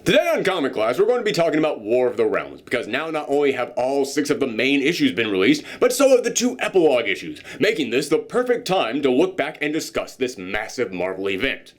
Today on Comic Class, we're going to be talking about War of the Realms, because now not only have all 6 of the main issues been released, but so have the 2 epilogue issues, making this the perfect time to look back and discuss this massive Marvel event.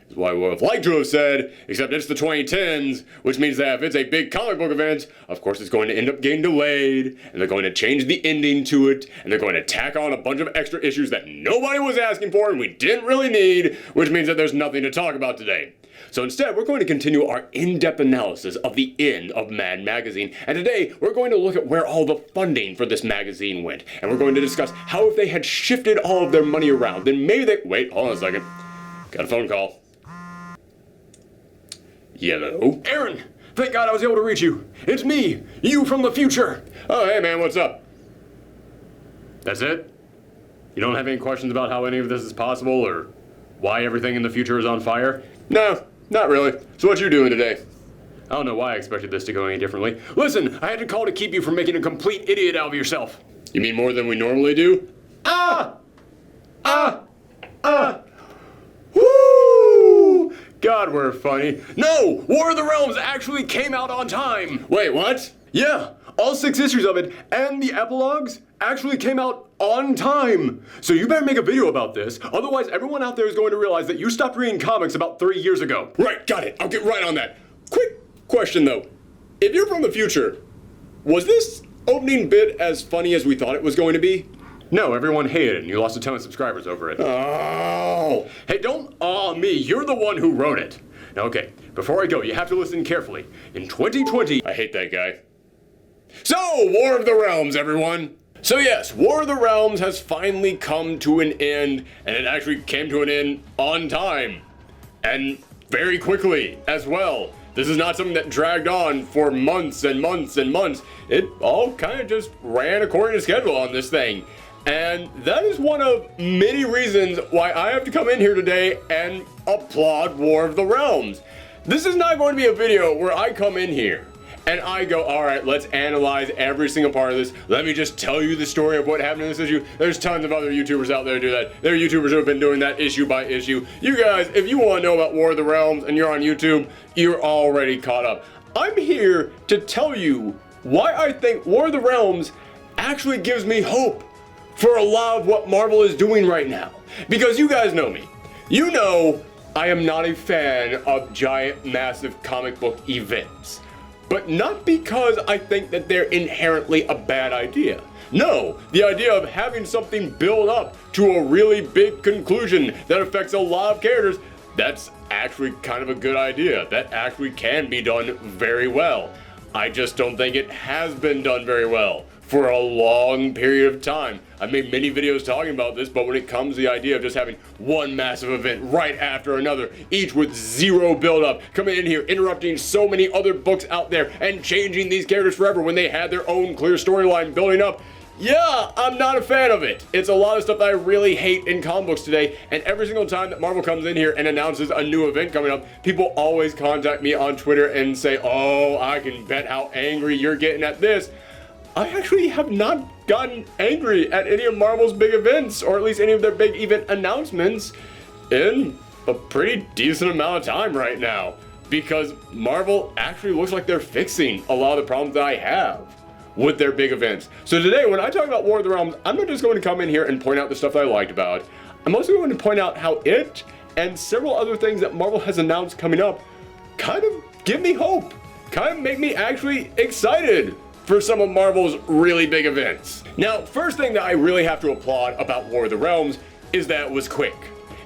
That's what I would have liked to have said, except it's the 2010s, which means that if it's a big comic book event, of course it's going to end up getting delayed, and they're going to change the ending to it, and they're going to tack on a bunch of extra issues that nobody was asking for and we didn't really need, which means that there's nothing to talk about today. So instead, we're going to continue our in-depth analysis of the end of Mad Magazine, and today we're going to look at where all the funding for this magazine went, and we're going to discuss how if they had shifted all of their money around, then maybe they... Wait, hold on a second. Got a phone call. Hello? Aaron! Thank God I was able to reach you. It's me, you from the future. Oh, hey man, what's up? That's it? You don't have any questions about how any of this is possible, or why everything in the future is on fire? No, not really. So what you doing today? I don't know why I expected this to go any differently. Listen, I had to call to keep you from making a complete idiot out of yourself. You mean more than we normally do? Woo! God, we're funny. No! War of the Realms actually came out on time! Wait, what? Yeah, all 6 issues of it and the epilogues actually came out on time. So you better make a video about this, otherwise everyone out there is going to realize that you stopped reading comics about 3 years ago. Right, got it. I'll get right on that. Quick question though. If you're from the future, was this opening bit as funny as we thought it was going to be? No, everyone hated it and you lost a ton of subscribers over it. Oh. Hey, don't awe me. You're the one who wrote it. Now, okay, before I go, you have to listen carefully. In 2020... I hate that guy. So, War of the Realms, everyone. So yes, War of the Realms has finally come to an end, and it actually came to an end on time. And very quickly as well. This is not something that dragged on for months and months and months. It all kind of just ran according to schedule on this thing. And that is one of many reasons why I have to come in here today and applaud War of the Realms. This is not going to be a video where I come in here and I go, all right, let's analyze every single part of this. Let me just tell you the story of what happened in this issue. There's tons of other YouTubers out there who do that. There are YouTubers who have been doing that issue by issue. You guys, if you want to know about War of the Realms and you're on YouTube, you're already caught up. I'm here to tell you why I think War of the Realms actually gives me hope for a lot of what Marvel is doing right now. Because you guys know me. You know I am not a fan of giant, massive comic book events. But not because I think that they're inherently a bad idea. No, the idea of having something build up to a really big conclusion that affects a lot of characters, that's actually kind of a good idea. That actually can be done very well. I just don't think it has been done very well for a long period of time. I've made many videos talking about this, but when it comes to the idea of just having one massive event right after another, each with zero build-up, coming in here, interrupting so many other books out there, and changing these characters forever when they had their own clear storyline building up, yeah, I'm not a fan of it. It's a lot of stuff that I really hate in comic books today, and every single time that Marvel comes in here and announces a new event coming up, people always contact me on Twitter and say, oh, I can bet how angry you're getting at this. I actually have not gotten angry at any of Marvel's big events, or at least any of their big event announcements, in a pretty decent amount of time right now. Because Marvel actually looks like they're fixing a lot of the problems that I have with their big events. So today, when I talk about War of the Realms, I'm not just going to come in here and point out the stuff that I liked about it. I'm also going to point out how it and several other things that Marvel has announced coming up kind of give me hope, kind of make me actually excited for some of Marvel's really big events. Now, first thing that I really have to applaud about War of the Realms is that it was quick.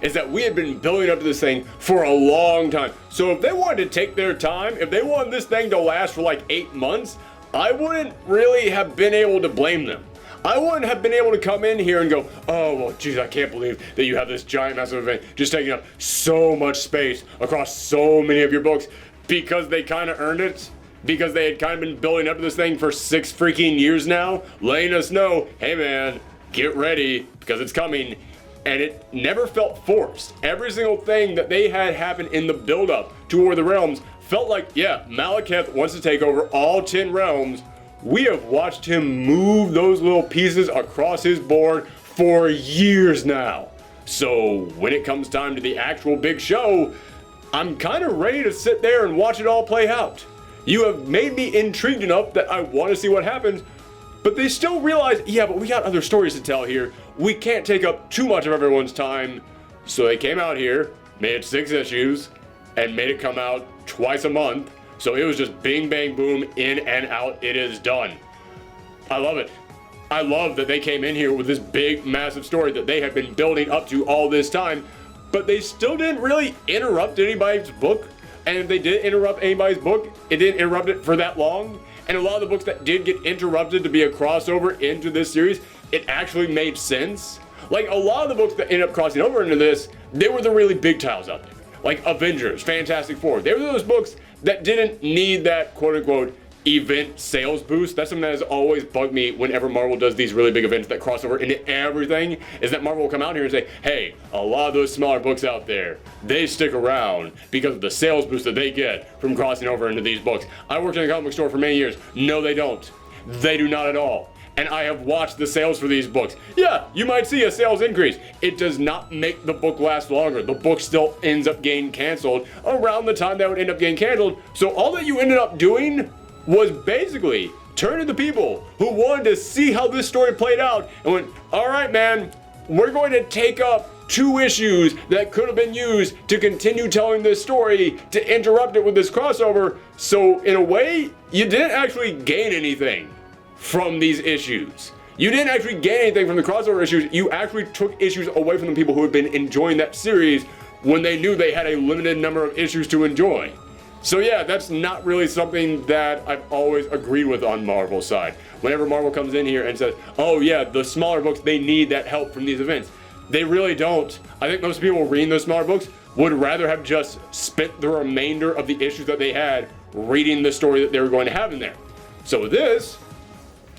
Is that we had been building up to this thing for a long time. So if they wanted to take their time, if they wanted this thing to last for like 8 months, I wouldn't really have been able to blame them. I wouldn't have been able to come in here and go, oh, well, geez, I can't believe that you have this giant, massive event just taking up so much space across so many of your books, because they kind of earned it. Because they had kind of been building up to this thing for 6 freaking years now, letting us know, hey man, get ready, because it's coming. And it never felt forced. Every single thing that they had happen in the build-up to War of the Realms felt like, yeah, Malekith wants to take over all 10 realms. We have watched him move those little pieces across his board for years now. So when it comes time to the actual big show, I'm kind of ready to sit there and watch it all play out. You have made me intrigued enough that I want to see what happens, but they still realize, yeah, but we got other stories to tell here. We can't take up too much of everyone's time. So they came out here, made 6 issues, and made it come out twice a month. So it was just bing, bang, boom, in and out, it is done. I love it. I love that they came in here with this big, massive story that they had been building up to all this time, but they still didn't really interrupt anybody's book. And if they did interrupt anybody's book, it didn't interrupt it for that long. And a lot of the books that did get interrupted to be a crossover into this series, it actually made sense. Like, a lot of the books that ended up crossing over into this, they were the really big titles out there. Like Avengers, Fantastic Four. They were those books that didn't need that quote-unquote event sales boost. That's something that has always bugged me whenever Marvel does these really big events that cross over into everything, is that Marvel will come out here and say, hey, a lot of those smaller books out there, they stick around because of the sales boost that they get from crossing over into these books. I worked in a comic book store for many years. No, they don't. They do not at all. And I have watched the sales for these books. Yeah, you might see a sales increase. It does not make the book last longer. The book still ends up getting canceled around the time that would end up getting canceled. So all that you ended up doing was basically turn to the people who wanted to see how this story played out and went, all right, man, we're going to take up 2 issues that could have been used to continue telling this story, to interrupt it with this crossover. So in a way, you didn't actually gain anything from these issues. You didn't actually gain anything from the crossover issues. You actually took issues away from the people who had been enjoying that series when they knew they had a limited number of issues to enjoy. So yeah, that's not really something that I've always agreed with on Marvel's side. Whenever Marvel comes in here and says, oh yeah, the smaller books, they need that help from these events. They really don't. I think most people reading those smaller books would rather have just spent the remainder of the issues that they had reading the story that they were going to have in there. So with this,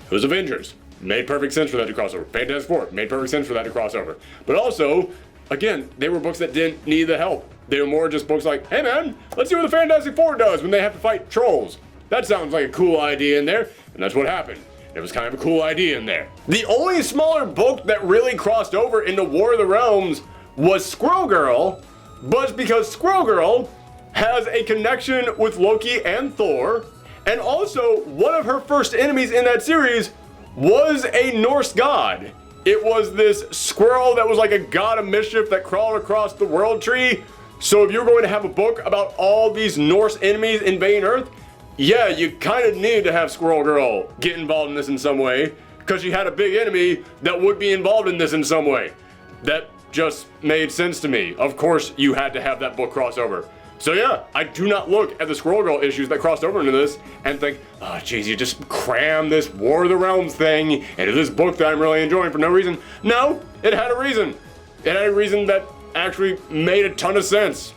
it was Avengers. Made perfect sense for that to cross over. Fantastic Four, made perfect sense for that to cross over. But also, again, they were books that didn't need the help. They were more just books like, hey man, let's see what the Fantastic Four does when they have to fight trolls. That sounds like a cool idea in there, and that's what happened. It was kind of a cool idea in there. The only smaller book that really crossed over into War of the Realms was Squirrel Girl, but it's because Squirrel Girl has a connection with Loki and Thor, and also one of her first enemies in that series was a Norse god. It was this squirrel that was like a god of mischief that crawled across the world tree. So if you're going to have a book about all these Norse enemies invading Earth, yeah, you kind of needed to have Squirrel Girl get involved in this in some way, because she had a big enemy that would be involved in this in some way. That just made sense to me. Of course, you had to have that book crossover. So yeah, I do not look at the Squirrel Girl issues that crossed over into this and think, oh geez, you just cram this War of the Realms thing into this book that I'm really enjoying for no reason. No, it had a reason. It had a reason that actually made a ton of sense.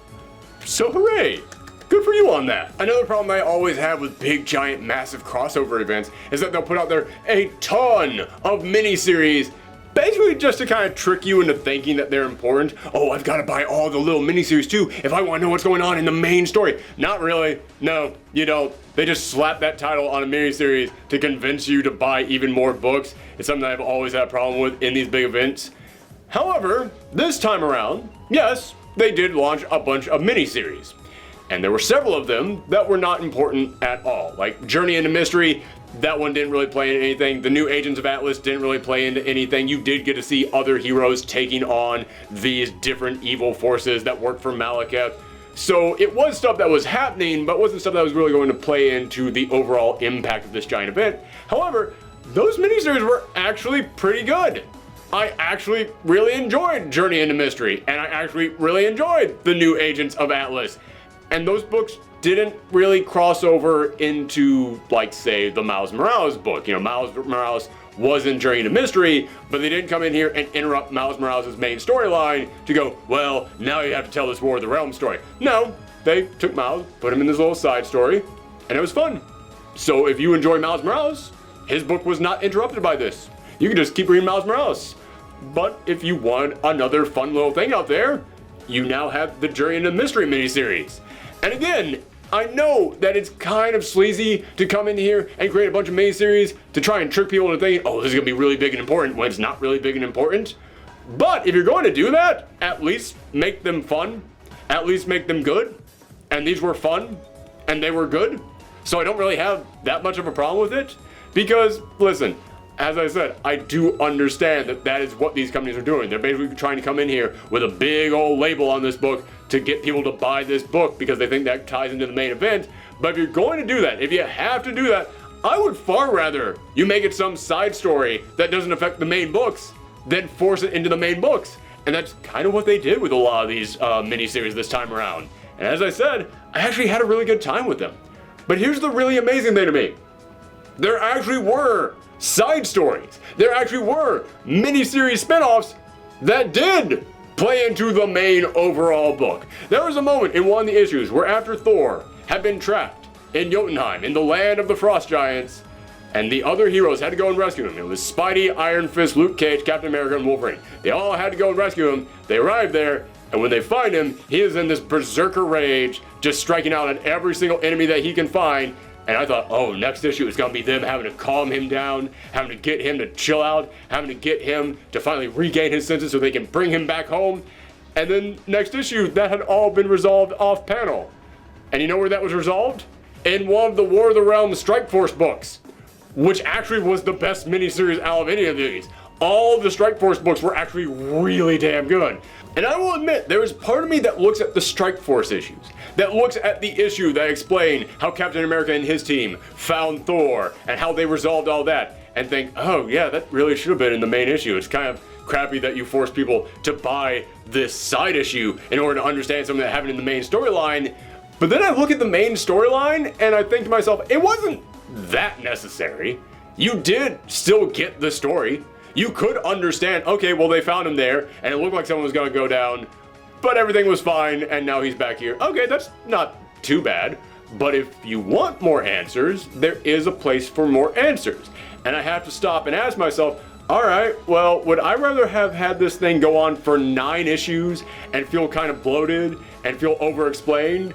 So hooray! Good for you on that. Another problem I always have with big, giant, massive crossover events is that they'll put out there a ton of miniseries, basically just to kind of trick you into thinking that they're important. Oh, I've got to buy all the little miniseries too if I want to know what's going on in the main story. Not really. No, you don't. They just slap that title on a miniseries to convince you to buy even more books. It's something I've always had a problem with in these big events. However, this time around, yes, they did launch a bunch of miniseries. And there were several of them that were not important at all. Like Journey into Mystery, that one didn't really play into anything. The New Agents of Atlas didn't really play into anything. You did get to see other heroes taking on these different evil forces that worked for Malekith. So it was stuff that was happening, but wasn't stuff that was really going to play into the overall impact of this giant event. However, those miniseries were actually pretty good. I actually really enjoyed Journey into Mystery, and I actually really enjoyed The New Agents of Atlas. And those books didn't really cross over into, like, say, the Miles Morales book. You know, Miles Morales was in Journey into Mystery, but they didn't come in here and interrupt Miles Morales' main storyline to go, well, now you have to tell this War of the Realms story. No, they took Miles, put him in this little side story, and it was fun. So if you enjoy Miles Morales, his book was not interrupted by this. You can just keep reading Miles Morales. But if you want another fun little thing out there, you now have the Journey into Mystery miniseries. And again, I know that it's kind of sleazy to come in here and create a bunch of miniseries to try and trick people into thinking, oh, this is going to be really big and important when it's not really big and important. But if you're going to do that, at least make them fun. At least make them good. and these were fun, and they were good. So I don't really have that much of a problem with it. Because, listen, as I said, I do understand that that is what these companies are doing. They're basically trying to come in here with a big old label on this book to get people to buy this book because they think that ties into the main event. But if you're going to do that, if you have to do that, I would far rather you make it some side story that doesn't affect the main books than force it into the main books. And that's kind of what they did with a lot of these miniseries this time around. And as I said, I actually had a really good time with them. But here's the really amazing thing to me. There actually were side stories. There actually were miniseries spin-offs that did play into the main overall book. There was a moment in one of the issues where after Thor had been trapped in Jotunheim, in the land of the Frost Giants, and the other heroes had to go and rescue him. It was Spidey, Iron Fist, Luke Cage, Captain America, and Wolverine. They all had to go and rescue him. They arrived there, and when they find him, he is in this berserker rage, just striking out at every single enemy that he can find. And I thought, oh, next issue is going to be them having to calm him down, having to get him to chill out, having to get him to finally regain his senses so they can bring him back home. And then next issue, that had all been resolved off panel. And you know where that was resolved? In one of the War of the Realms Strike Force books, which actually was the best miniseries out of any of these. All of the Strike Force books were actually really damn good. And I will admit, there is part of me that looks at the Strike Force issues, that looks at the issue that explained how Captain America and his team found Thor and how they resolved all that, and think, oh yeah, that really should have been in the main issue. It's kind of crappy that you force people to buy this side issue in order to understand something that happened in the main storyline. But then I look at the main storyline and I think to myself, it wasn't that necessary. You did still get the story. You could understand, okay, well, they found him there, and it looked like someone was going to go down, but everything was fine, and now he's back here. Okay, that's not too bad. But if you want more answers, there is a place for more answers. And I have to stop and ask myself, all right, well, would I rather have had this thing go on for 9 issues and feel kind of bloated and feel over-explained,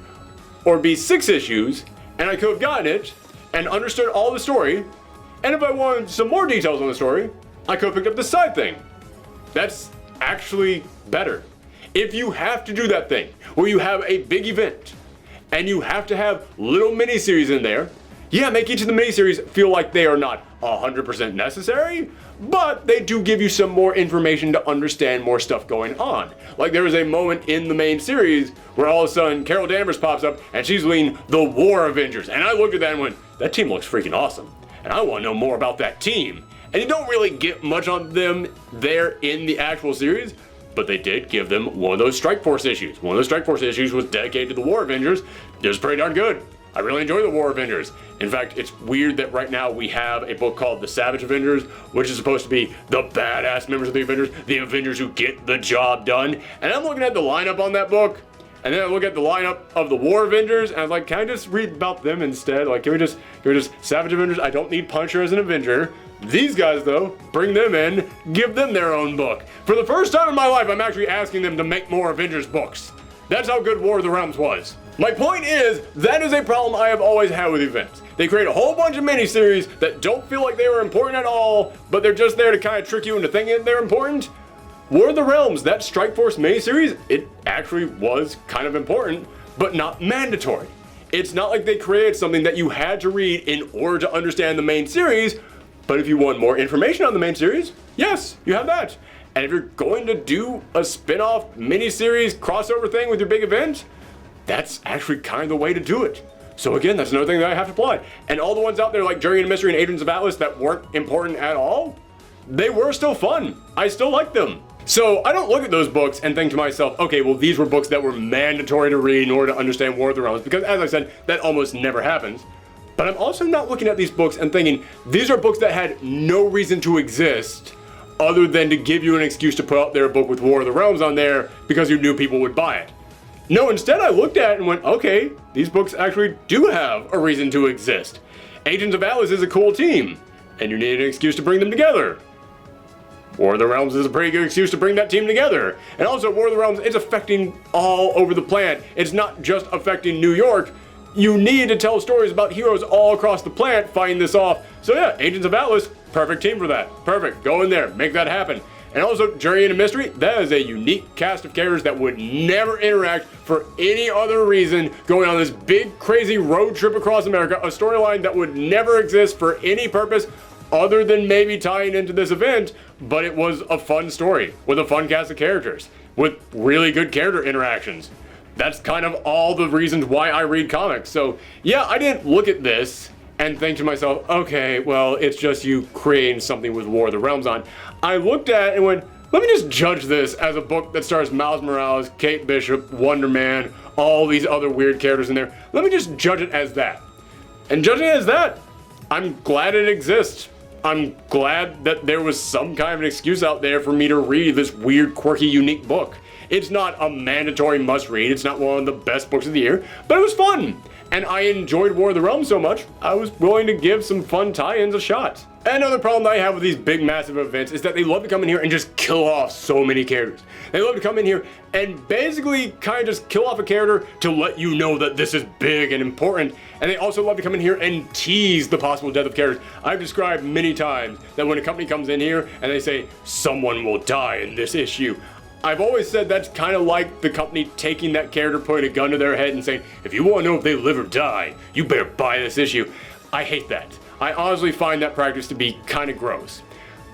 or be 6 issues, and I could have gotten it and understood all the story, and if I wanted some more details on the story, I could have picked up the side thing. That's actually better. If you have to do that thing, where you have a big event, and you have to have little miniseries in there, yeah, make each of the miniseries feel like they are not 100% necessary, but they do give you some more information to understand more stuff going on. Like there is a moment in the main series where all of a sudden Carol Danvers pops up and she's leading the War Avengers. And I looked at that and went, that team looks freaking awesome. And I want to know more about that team. And you don't really get much on them there in the actual series, but they did give them one of those Strike Force issues. One of those Strike Force issues was dedicated to the War Avengers. It was pretty darn good. I really enjoy the War Avengers. In fact, it's weird that right now we have a book called The Savage Avengers, which is supposed to be the badass members of the Avengers who get the job done. And I'm looking at the lineup on that book, and then I look at the lineup of the War Avengers, and I'm like, can I just read about them instead? Like, can we just Savage Avengers? I don't need Punisher as an Avenger. These guys, though, bring them in, give them their own book. For the first time in my life, I'm actually asking them to make more Avengers books. That's how good War of the Realms was. My point is, that is a problem I have always had with events. They create a whole bunch of miniseries that don't feel like they were important at all, but they're just there to kind of trick you into thinking they're important. War of the Realms, that Strike Force miniseries, it actually was kind of important, but not mandatory. It's not like they created something that you had to read in order to understand the main series, but if you want more information on the main series, yes, you have that. And if you're going to do a spin-off miniseries crossover thing with your big event, that's actually kind of the way to do it. So again, that's another thing that I have to apply. And all the ones out there like Journey into Mystery and Agents of Atlas that weren't important at all, they were still fun. I still like them. So I don't look at those books and think to myself, okay, well, these were books that were mandatory to read in order to understand War of the Realms, because as I said, that almost never happens. But I'm also not looking at these books and thinking, these are books that had no reason to exist other than to give you an excuse to put out their book with War of the Realms on there because you knew people would buy it. No, instead I looked at it and went, okay, these books actually do have a reason to exist. Agents of Atlas is a cool team, and you need an excuse to bring them together. War of the Realms is a pretty good excuse to bring that team together. And also, War of the Realms, it's affecting all over the planet. It's not just affecting New York. You need to tell stories about heroes all across the planet fighting this off. So yeah, Agents of Atlas, perfect team for that. Perfect, go in there, make that happen. And also, Journey into Mystery, that is a unique cast of characters that would never interact for any other reason, going on this big, crazy road trip across America, a storyline that would never exist for any purpose other than maybe tying into this event, but it was a fun story with a fun cast of characters, with really good character interactions. That's kind of all the reasons why I read comics. So yeah, I didn't look at this and think to myself, okay, well, it's just you creating something with War of the Realms on. I looked at it and went, let me just judge this as a book that stars Miles Morales, Kate Bishop, Wonder Man, all these other weird characters in there. Let me just judge it as that. And judging it as that, I'm glad it exists. I'm glad that there was some kind of an excuse out there for me to read this weird, quirky, unique book. It's not a mandatory must read, it's not one of the best books of the year, but it was fun. And I enjoyed War of the Realms so much, I was willing to give some fun tie-ins a shot. Another problem that I have with these big, massive events is that they love to come in here and just kill off so many characters. They love to come in here and basically kind of just kill off a character to let you know that this is big and important. And they also love to come in here and tease the possible death of characters. I've described many times that when a company comes in here and they say, someone will die in this issue, I've always said that's kind of like the company taking that character, putting a gun to their head and saying, if you want to know if they live or die, you better buy this issue. I hate that. I honestly find that practice to be kind of gross.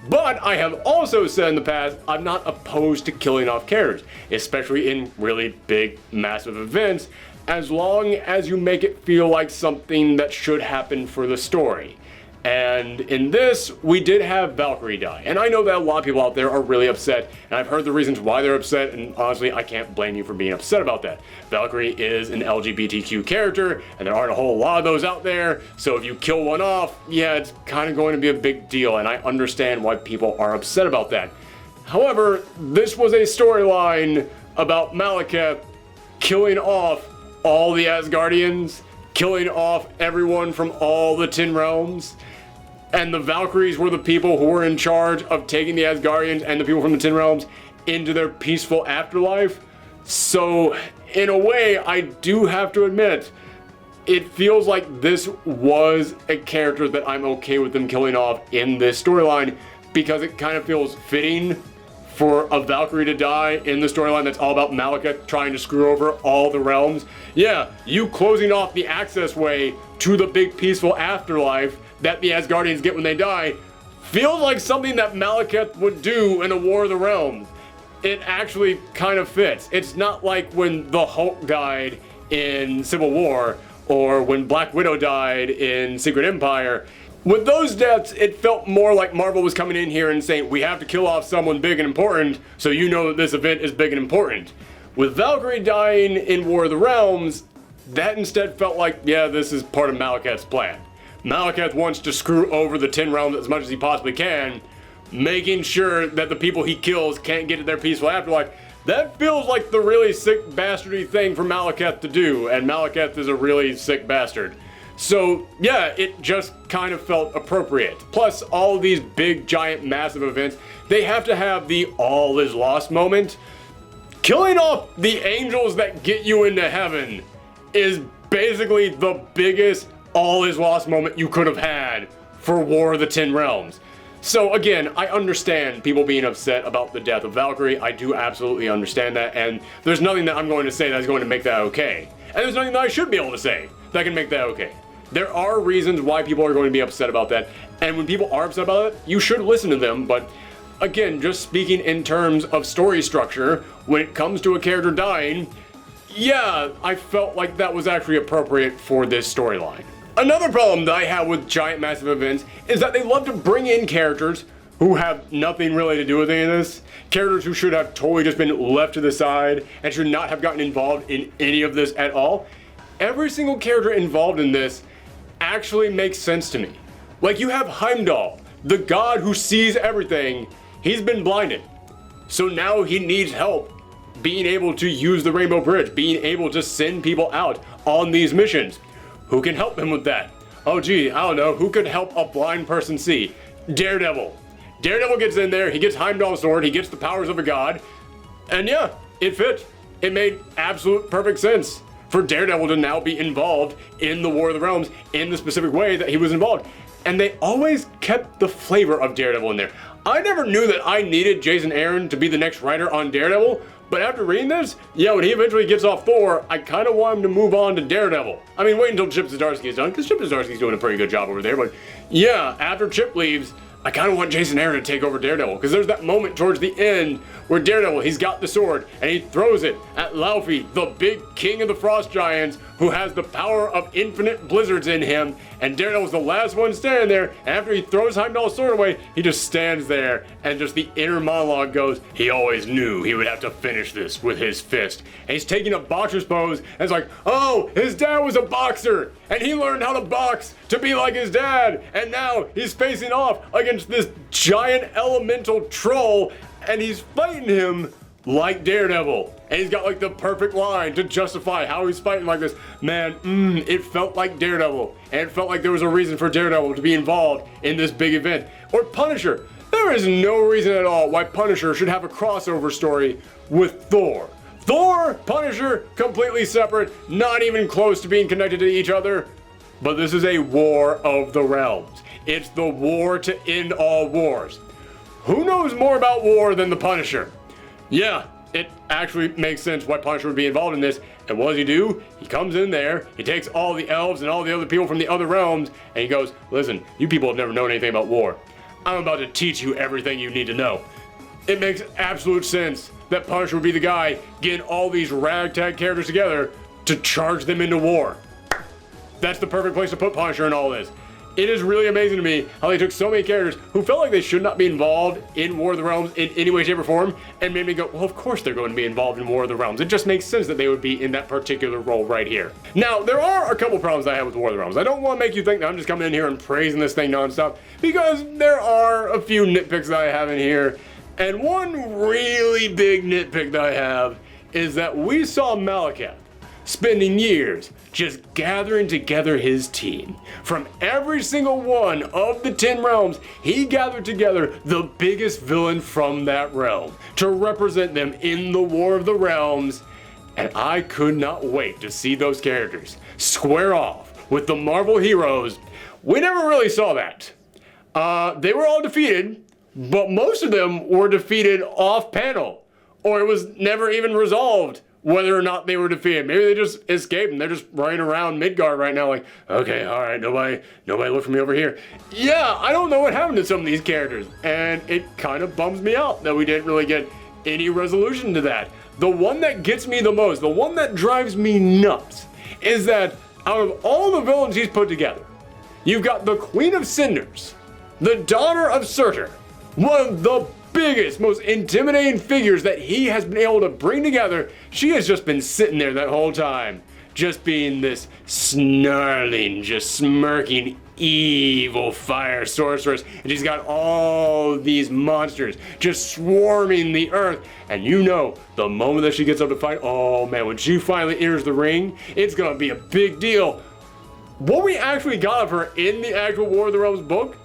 But I have also said in the past, I'm not opposed to killing off characters, especially in really big, massive events, as long as you make it feel like something that should happen for the story. And in this, we did have Valkyrie die. And I know that a lot of people out there are really upset, and I've heard the reasons why they're upset, and honestly, I can't blame you for being upset about that. Valkyrie is an LGBTQ character, and there aren't a whole lot of those out there, so if you kill one off, yeah, it's kind of going to be a big deal, and I understand why people are upset about that. However, this was a storyline about Malekith killing off all the Asgardians, killing off everyone from all the 10 realms. And the Valkyries were the people who were in charge of taking the Asgardians and the people from the 10 realms into their peaceful afterlife. So, in a way, I do have to admit, it feels like this was a character that I'm okay with them killing off in this storyline, because it kind of feels fitting for a Valkyrie to die in the storyline that's all about Malekith trying to screw over all the realms. Yeah, you closing off the access way to the big peaceful afterlife that the Asgardians get when they die feels like something that Malekith would do in a War of the Realms. It actually kind of fits. It's not like when the Hulk died in Civil War or when Black Widow died in Secret Empire. With those deaths, it felt more like Marvel was coming in here and saying, we have to kill off someone big and important, so you know that this event is big and important. With Valkyrie dying in War of the Realms, that instead felt like, yeah, this is part of Malekith's plan. Malekith wants to screw over the 10 realms as much as he possibly can, making sure that the people he kills can't get to their peaceful afterlife. That feels like the really sick bastardy thing for Malekith to do, and Malekith is a really sick bastard. So yeah, it just kind of felt appropriate. Plus, all these big, giant, massive events, they have to have the all is lost moment. Killing off the angels that get you into heaven is basically the biggest all is lost moment you could have had for War of the 10 Realms. So again, I understand people being upset about the death of Valkyrie. I do absolutely understand that, and there's nothing that I'm going to say that's going to make that okay. And there's nothing that I should be able to say that can make that okay. There are reasons why people are going to be upset about that, and when people are upset about it, you should listen to them, but again, just speaking in terms of story structure, when it comes to a character dying, yeah, I felt like that was actually appropriate for this storyline. Another problem that I have with giant massive events is that they love to bring in characters who have nothing really to do with any of this. Characters who should have totally just been left to the side and should not have gotten involved in any of this at all. Every single character involved in this actually makes sense to me. Like, you have Heimdall, the god who sees everything. He's been blinded. So now he needs help being able to use the Rainbow Bridge, being able to send people out on these missions. Who can help him with that? Oh gee, I don't know. Who could help a blind person see? Daredevil. Daredevil gets in there, he gets Heimdall's sword, he gets the powers of a god, and yeah, it fit. It made absolute perfect sense for Daredevil to now be involved in the War of the Realms in the specific way that he was involved. And they always kept the flavor of Daredevil in there. I never knew that I needed Jason Aaron to be the next writer on Daredevil, but after reading this, yeah, when he eventually gets off Thor, I kind of want him to move on to Daredevil. I mean, wait until Chip Zdarsky is done, because Chip Zdarsky's doing a pretty good job over there, but yeah, after Chip leaves, I kind of want Jason Aaron to take over Daredevil, because there's that moment towards the end where Daredevil, he's got the sword, and he throws it at Laufey, the big king of the Frost Giants, who has the power of infinite blizzards in him, and Daredevil's the last one standing there, and after he throws Heimdall's sword away, he just stands there, and just the inner monologue goes, he always knew he would have to finish this with his fist. And he's taking a boxer's pose, and it's like, oh, his dad was a boxer, and he learned how to box to be like his dad, and now he's facing off against this giant elemental troll, and he's fighting him like Daredevil. And he's got like the perfect line to justify how he's fighting like this. Man, it felt like Daredevil. And it felt like there was a reason for Daredevil to be involved in this big event. Or Punisher. There is no reason at all why Punisher should have a crossover story with Thor. Thor, Punisher, completely separate, not even close to being connected to each other. But this is a war of the realms. It's the war to end all wars. Who knows more about war than the Punisher? Yeah, it actually makes sense why Punisher would be involved in this. And what does he do? He comes in there, he takes all the elves and all the other people from the other realms, and he goes, listen, you people have never known anything about war. I'm about to teach you everything you need to know. It makes absolute sense that Punisher would be the guy getting all these ragtag characters together to charge them into war. That's the perfect place to put Punisher in all this. It is really amazing to me how they took so many characters who felt like they should not be involved in War of the Realms in any way, shape, or form, and made me go, well, of course they're going to be involved in War of the Realms. It just makes sense that they would be in that particular role right here. Now, there are a couple problems I have with War of the Realms. I don't want to make you think that I'm just coming in here and praising this thing nonstop, because there are a few nitpicks that I have in here, and one really big nitpick that I have is that we saw Malekith spending years just gathering together his team. From every single one of the 10 realms, he gathered together the biggest villain from that realm to represent them in the War of the Realms, and I could not wait to see those characters square off with the Marvel heroes. We never really saw that. They were all defeated, but most of them were defeated off panel, or it was never even resolved whether or not they were defeated. Maybe they just escaped and they're just running around Midgard right now like, okay, all right, nobody look for me over here. Yeah, I don't know what happened to some of these characters, and it kind of bums me out that we didn't really get any resolution to that. The one that gets me the most, the one that drives me nuts, is that out of all the villains he's put together, you've got the Queen of Cinders, the daughter of Surtur, one of the biggest, most intimidating figures that he has been able to bring together. She has just been sitting there that whole time, just being this snarling, just smirking, evil fire sorceress, and she's got all these monsters just swarming the earth. And you know, the moment that she gets up to fight, oh man, when she finally enters the ring, it's gonna be a big deal. What we actually got of her in the actual War of the Realms book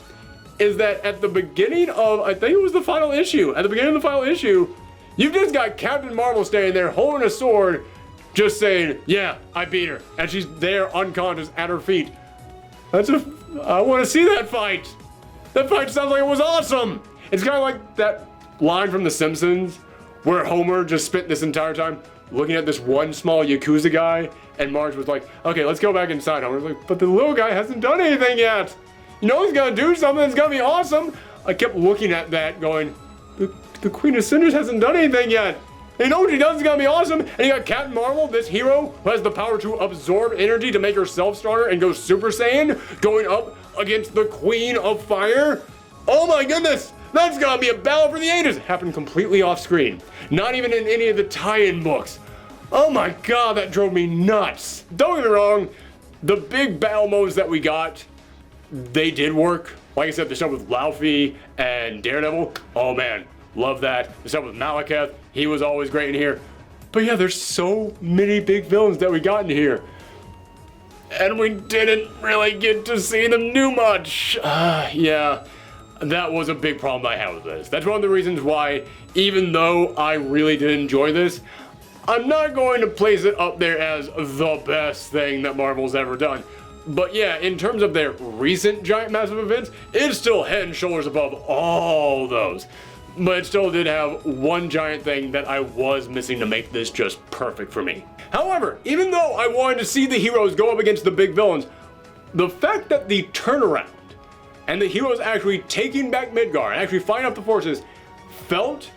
is that at the beginning of, I think it was the final issue, at the beginning of the final issue, you've just got Captain Marvel standing there holding a sword, just saying, yeah, I beat her. And she's there unconscious at her feet. I want to see that fight. That fight sounds like it was awesome. It's kind of like that line from The Simpsons where Homer just spent this entire time looking at this one small Yakuza guy, and Marge was like, okay, let's go back inside. Homer's like, but the little guy hasn't done anything yet. You know he's gonna do something that's gonna be awesome. I kept looking at that going, the Queen of Cinders hasn't done anything yet. You know what she does is gonna be awesome. And you got Captain Marvel, this hero who has the power to absorb energy to make herself stronger and go Super Saiyan, going up against the Queen of Fire. Oh my goodness, that's gonna be a battle for the ages. It happened completely off screen. Not even in any of the tie-in books. Oh my god, that drove me nuts. Don't get me wrong, the big battle modes that we got, they did work. Like I said, the stuff with Laufey and Daredevil, oh man, love that. The stuff with Malekith, he was always great in here. But yeah, there's so many big villains that we got in here, and we didn't really get to see them do much. Yeah, that was a big problem I had with this. That's one of the reasons why, even though I really did enjoy this, I'm not going to place it up there as the best thing that Marvel's ever done. But yeah, in terms of their recent giant massive events, it's still head and shoulders above all those. But it still did have one giant thing that I was missing to make this just perfect for me. However, even though I wanted to see the heroes go up against the big villains, the fact that the turnaround and the heroes actually taking back Midgar and actually fighting up the forces felt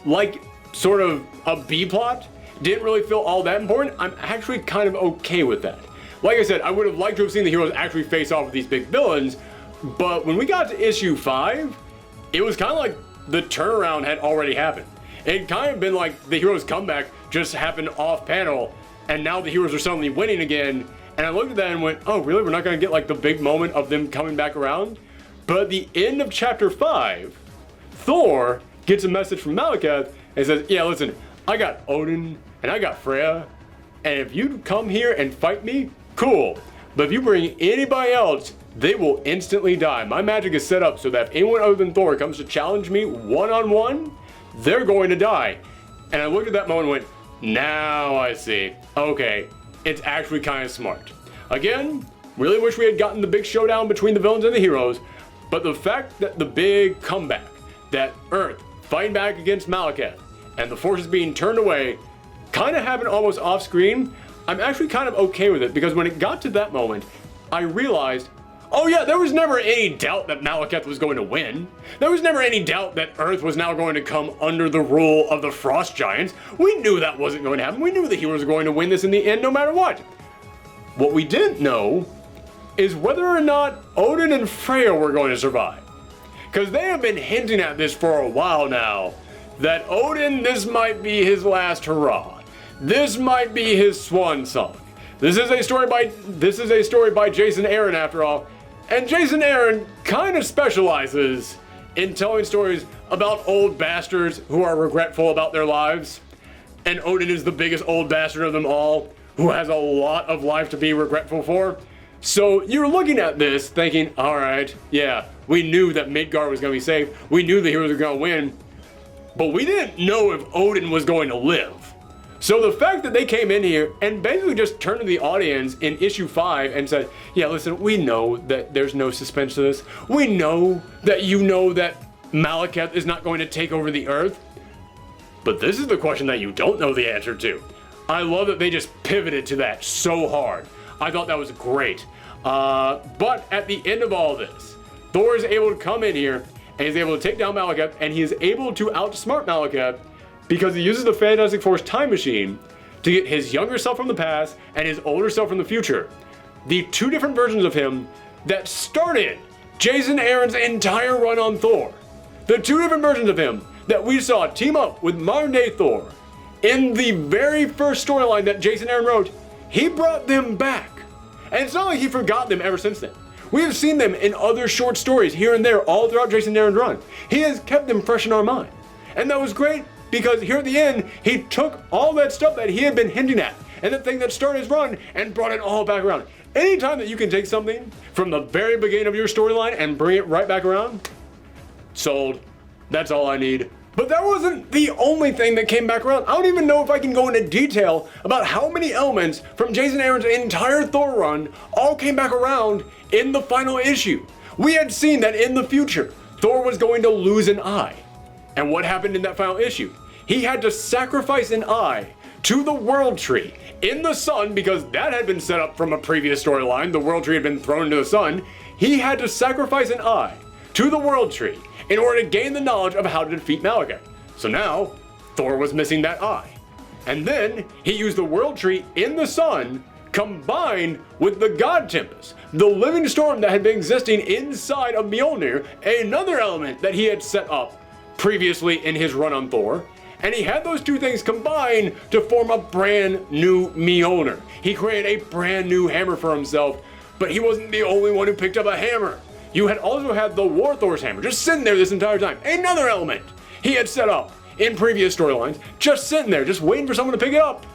like sort of a B plot, didn't really feel all that important, I'm actually kind of okay with that. Like I said, I would have liked to have seen the heroes actually face off with these big villains, but when we got to issue 5, it was kind of like the turnaround had already happened. It had kind of been like the heroes' comeback just happened off panel, and now the heroes are suddenly winning again. And I looked at that and went, oh really, we're not gonna get like the big moment of them coming back around? But at the end of chapter 5, Thor gets a message from Malekith and says, yeah, listen, I got Odin and I got Freya, and if you come here and fight me, cool. But if you bring anybody else, they will instantly die. My magic is set up so that if anyone other than Thor comes to challenge me one-on-one, they're going to die. And I looked at that moment and went, now I see. Okay, it's actually kind of smart. Again, really wish we had gotten the big showdown between the villains and the heroes, but the fact that the big comeback, that Earth fighting back against Malekith and the forces being turned away, kind of happened almost off screen, I'm actually kind of okay with it, because when it got to that moment, I realized, oh yeah, there was never any doubt that Malekith was going to win. There was never any doubt that Earth was now going to come under the rule of the Frost Giants. We knew that wasn't going to happen. We knew the heroes were going to win this in the end no matter what. What we didn't know is whether or not Odin and Freya were going to survive. Because they have been hinting at this for a while now, that Odin, this might be his last hurrah. This might be his swan song. This is a story by Jason Aaron after all, and Jason Aaron kind of specializes in telling stories about old bastards who are regretful about their lives. And Odin is the biggest old bastard of them all, who has a lot of life to be regretful for. So you're looking at this thinking, all right, yeah, we knew that Midgard was going to be safe. We knew the heroes were going to win, but we didn't know if Odin was going to live. So the fact that they came in here and basically just turned to the audience in issue 5 and said, yeah, listen, we know that there's no suspense to this. We know that you know that Malekith is not going to take over the Earth. But this is the question that you don't know the answer to. I love that they just pivoted to that so hard. I thought that was great. But at the end of all this, Thor is able to come in here and he's able to take down Malekith, and he is able to outsmart Malekith because he uses the Fantastic Four's time machine to get his younger self from the past and his older self from the future. The two different versions of him that started Jason Aaron's entire run on Thor. The two different versions of him that we saw team up with modern day Thor in the very first storyline that Jason Aaron wrote, he brought them back. And it's not like he forgot them ever since then. We have seen them in other short stories here and there all throughout Jason Aaron's run. He has kept them fresh in our mind. And that was great because here at the end, he took all that stuff that he had been hinting at and the thing that started his run and brought it all back around. Anytime that you can take something from the very beginning of your storyline and bring it right back around, sold. That's all I need. But that wasn't the only thing that came back around. I don't even know if I can go into detail about how many elements from Jason Aaron's entire Thor run all came back around in the final issue. We had seen that in the future, Thor was going to lose an eye. And what happened in that final issue? He had to sacrifice an eye to the World Tree in the sun because that had been set up from a previous storyline. The World Tree had been thrown into the sun. He had to sacrifice an eye to the World Tree in order to gain the knowledge of how to defeat Malekith. So now, Thor was missing that eye. And then, he used the World Tree in the sun combined with the God Tempest, the living storm that had been existing inside of Mjolnir, another element that he had set up previously in his run on Thor. And he had those two things combined to form a brand new Mjolnir. He created a brand new hammer for himself, but he wasn't the only one who picked up a hammer. You had also had the War Thor's hammer just sitting there this entire time. Another element he had set up in previous storylines, just sitting there, just waiting for someone to pick it up.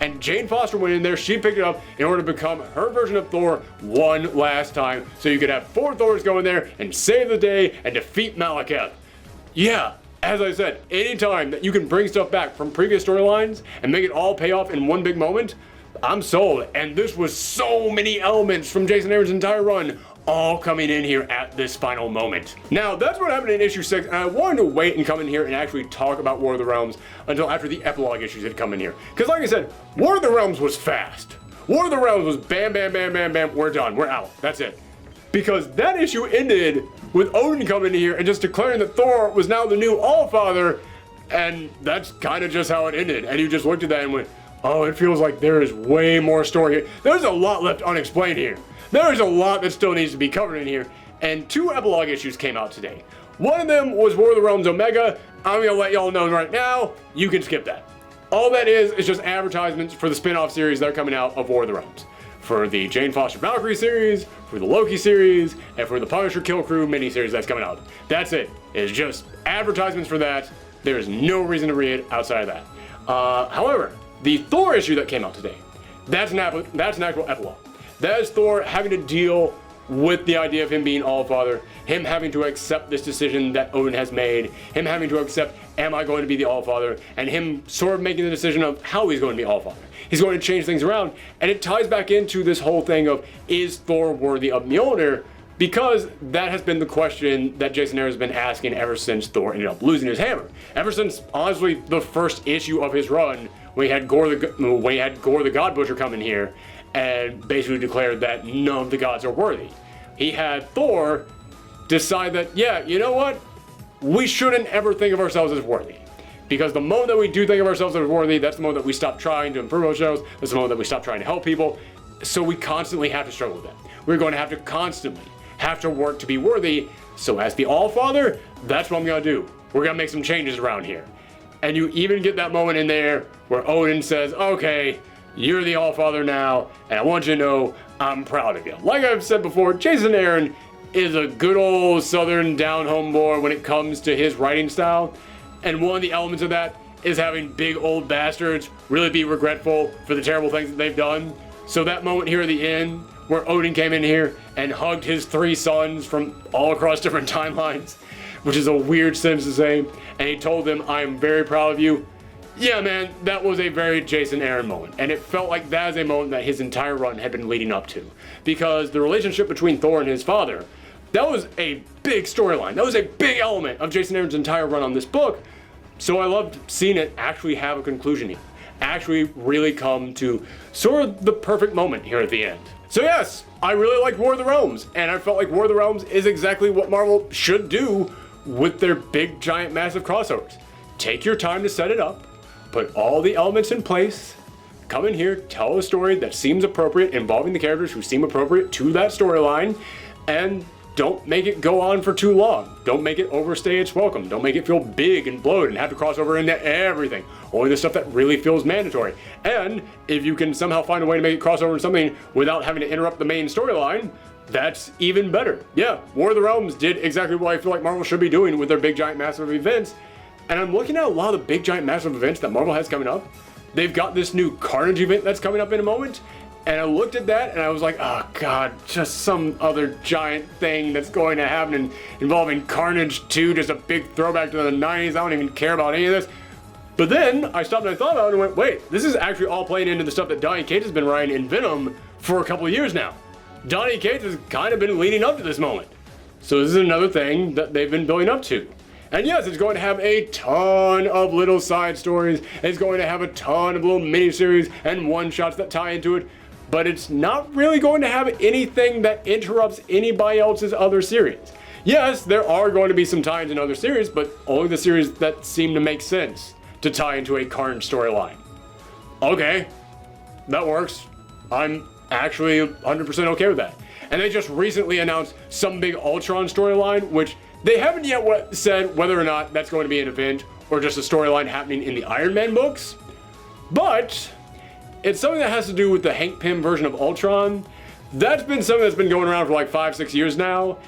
And Jane Foster went in there, she picked it up in order to become her version of Thor one last time. So you could have 4 Thors go in there and save the day and defeat Malekith. Yeah, as I said, anytime that you can bring stuff back from previous storylines and make it all pay off in one big moment, I'm sold. And this was so many elements from Jason Aaron's entire run all coming in here at this final moment. Now, that's what happened in issue 6, and I wanted to wait and come in here and actually talk about War of the Realms until after the epilogue issues had come in here. Because like I said, War of the Realms was fast. War of the Realms was bam, bam, bam, bam, bam, we're done, we're out, that's it. Because that issue ended with Odin coming in here and just declaring that Thor was now the new Allfather, and that's kind of just how it ended. And you just looked at that and went, oh, it feels like there is way more story here. There's a lot left unexplained here. There is a lot that still needs to be covered in here, and 2 epilogue issues came out today. One of them was War of the Realms Omega. I'm gonna let y'all know right now, you can skip that. All that is just advertisements for the spin-off series that are coming out of War of the Realms. For the Jane Foster Valkyrie series, for the Loki series, and for the Punisher Kill Crew miniseries that's coming out. That's it. It's just advertisements for that. There is no reason to read outside of that. However, the Thor issue that came out today, that's an actual epilogue. That is Thor having to deal with the idea of him being Allfather, him having to accept this decision that Odin has made, him having to accept, am I going to be the Allfather, and him sort of making the decision of how he's going to be Allfather. He's going to change things around, and it ties back into this whole thing of, is Thor worthy of Mjolnir? Because that has been the question that Jason Aaron has been asking ever since Thor ended up losing his hammer. Ever since, honestly, the first issue of his run, when he had Gore the God Butcher come in here, and basically declared that none of the gods are worthy. He had Thor decide that, yeah, you know what? We shouldn't ever think of ourselves as worthy. Because the moment that we do think of ourselves as worthy, that's the moment that we stop trying to improve ourselves, that's the moment that we stop trying to help people. So we constantly have to struggle with that. We're going to have to constantly have to work to be worthy. So as the Allfather, that's what I'm gonna do. We're gonna make some changes around here. And you even get that moment in there where Odin says, okay, you're the Allfather now, and I want you to know I'm proud of you. Like I've said before, Jason Aaron is a good old southern down-home boy when it comes to his writing style, and one of the elements of that is having big old bastards really be regretful for the terrible things that they've done. So that moment here at the end, where Odin came in here and hugged his 3 sons from all across different timelines, which is a weird sentence to say, and he told them, I am very proud of you. Yeah, man, that was a very Jason Aaron moment, and it felt like that is a moment that his entire run had been leading up to, because the relationship between Thor and his father, that was a big storyline. That was a big element of Jason Aaron's entire run on this book, so I loved seeing it actually have a conclusion here, actually really come to sort of the perfect moment here at the end. So yes, I really liked War of the Realms, and I felt like War of the Realms is exactly what Marvel should do with their big, giant, massive crossovers. Take your time to set it up, put all the elements in place, come in here, tell a story that seems appropriate involving the characters who seem appropriate to that storyline, and don't make it go on for too long. Don't make it overstay its welcome. Don't make it feel big and bloated and have to cross over into everything. Only the stuff that really feels mandatory. And if you can somehow find a way to make it cross over into something without having to interrupt the main storyline, that's even better. Yeah, War of the Realms did exactly what I feel like Marvel should be doing with their big, giant, massive events. And I'm looking at a lot of the big, giant, massive events that Marvel has coming up. They've got this new Carnage event that's coming up in a moment. And I looked at that and I was like, oh God, just some other giant thing that's going to happen involving Carnage 2, just a big throwback to the 90s. I don't even care about any of this. But then I stopped and I thought about it and went, wait, this is actually all playing into the stuff that Donny Cates has been writing in Venom for a couple of years now. Donny Cates has kind of been leading up to this moment. So this is another thing that they've been building up to. And yes, it's going to have a ton of little side stories. It's going to have a ton of little miniseries and one-shots that tie into it. But it's not really going to have anything that interrupts anybody else's other series. Yes, there are going to be some tie-ins in other series, but only the series that seem to make sense to tie into a Carnage storyline. Okay, that works. I'm actually 100% okay with that. And they just recently announced some big Ultron storyline, which they haven't yet said whether or not that's going to be an event or just a storyline happening in the Iron Man books. But it's something that has to do with the Hank Pym version of Ultron. That's been something that's been going around for like 5-6 years now.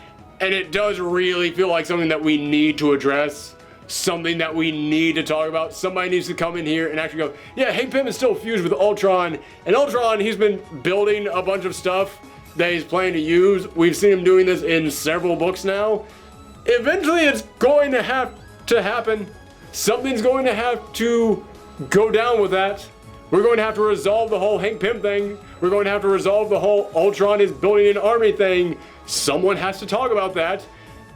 And it does really feel like something that we need to address. Something that we need to talk about. Somebody needs to come in here and actually go, yeah, Hank Pym is still fused with Ultron. And Ultron, he's been building a bunch of stuff that he's planning to use. We've seen him doing this in several books now. Eventually it's going to have to happen. Something's going to have to go down with that. We're going to have to resolve the whole Hank Pym thing. We're going to have to resolve the whole Ultron is building an army thing. Someone has to talk about that.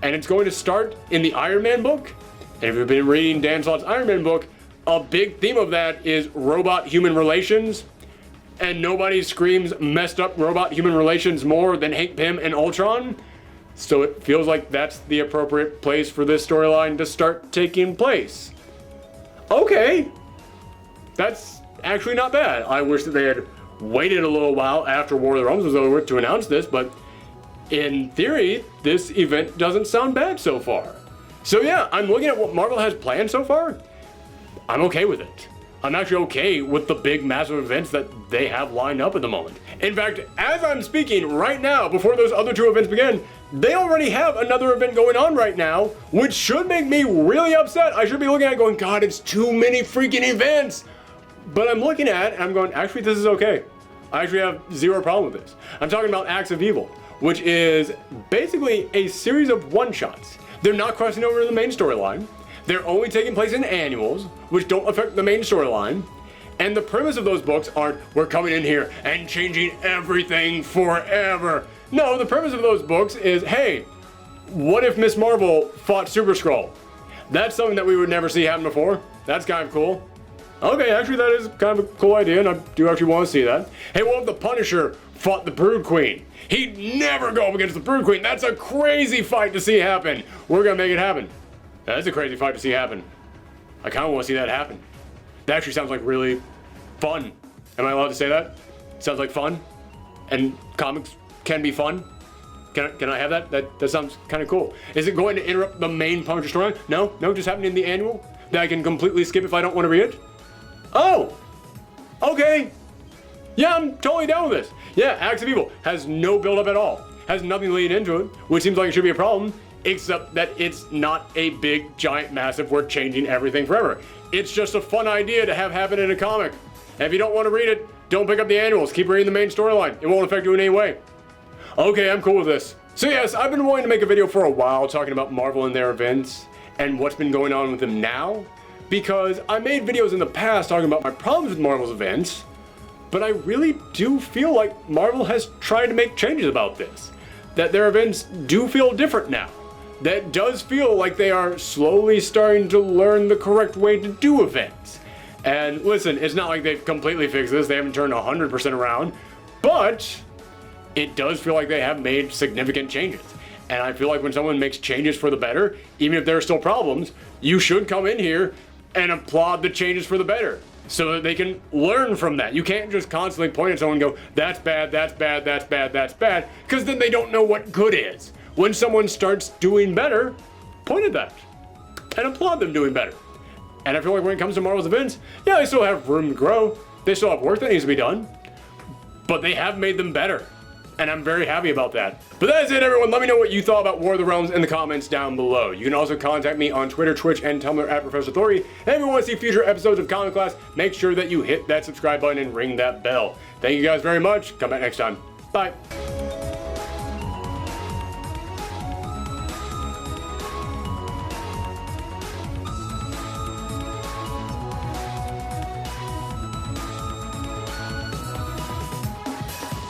And it's going to start in the Iron Man book. And if you've been reading Dan Slott's Iron Man book, a big theme of that is robot-human relations. And nobody screams messed up robot-human relations more than Hank Pym and Ultron. So it feels like that's the appropriate place for this storyline to start taking place. Okay. That's actually not bad. I wish that they had waited a little while after War of the Realms was over to announce this, but in theory, this event doesn't sound bad so far. So yeah, I'm looking at what Marvel has planned so far. I'm okay with it. I'm actually okay with the big massive events that they have lined up at the moment. In fact, as I'm speaking right now, before those other two events begin, they already have another event going on right now, which should make me really upset. I should be looking at it going, God, it's too many freaking events. But I'm looking at it and I'm going, actually, this is okay. I actually have zero problem with this. I'm talking about Acts of Evil, which is basically a series of one-shots. They're not crossing over to the main storyline. They're only taking place in annuals, which don't affect the main storyline. And the premise of those books aren't, we're coming in here and changing everything forever. No, the premise of those books is, hey, what if Miss Marvel fought Super Skrull? That's something that we would never see happen before. That's kind of cool. Okay, actually that is kind of a cool idea, and I do actually want to see that. Hey, what if the Punisher fought the Brood Queen? He'd never go up against the Brood Queen. That's a crazy fight to see happen. We're gonna make it happen. That's a crazy fight to see happen. I kind of want to see that happen. That actually sounds like really fun. Am I allowed to say that? Sounds like fun? And comics can be fun? Can I have that? That sounds kind of cool. Is it going to interrupt the main Punisher story? No, just happening in the annual that I can completely skip if I don't want to read it? Oh, okay. Yeah, I'm totally down with this. Yeah, Acts of Evil has no build-up at all. Has nothing leading into it, which seems like it should be a problem, except that it's not a big, giant, massive, we're changing everything forever. It's just a fun idea to have happen in a comic. And if you don't want to read it, don't pick up the annuals. Keep reading the main storyline. It won't affect you in any way. Okay, I'm cool with this. So yes, I've been wanting to make a video for a while talking about Marvel and their events and what's been going on with them now, because I made videos in the past talking about my problems with Marvel's events, but I really do feel like Marvel has tried to make changes about this. That their events do feel different now. That does feel like they are slowly starting to learn the correct way to do events. And listen, it's not like they've completely fixed this, they haven't turned 100% around, but it does feel like they have made significant changes. And I feel like when someone makes changes for the better, even if there are still problems, you should come in here and applaud the changes for the better so that they can learn from that. You can't just constantly point at someone and go, that's bad, that's bad, that's bad, that's bad, because then they don't know what good is. When someone starts doing better, point at that and applaud them doing better. And I feel like when it comes to Marvel's events, yeah, they still have room to grow. They still have work that needs to be done, but they have made them better. And I'm very happy about that. But that's it, everyone. Let me know what you thought about War of the Realms in the comments down below. You can also contact me on Twitter, Twitch, and Tumblr at Professor Thori. And if you want to see future episodes of Comic Class, make sure that you hit that subscribe button and ring that bell. Thank you guys very much. Come back next time. Bye.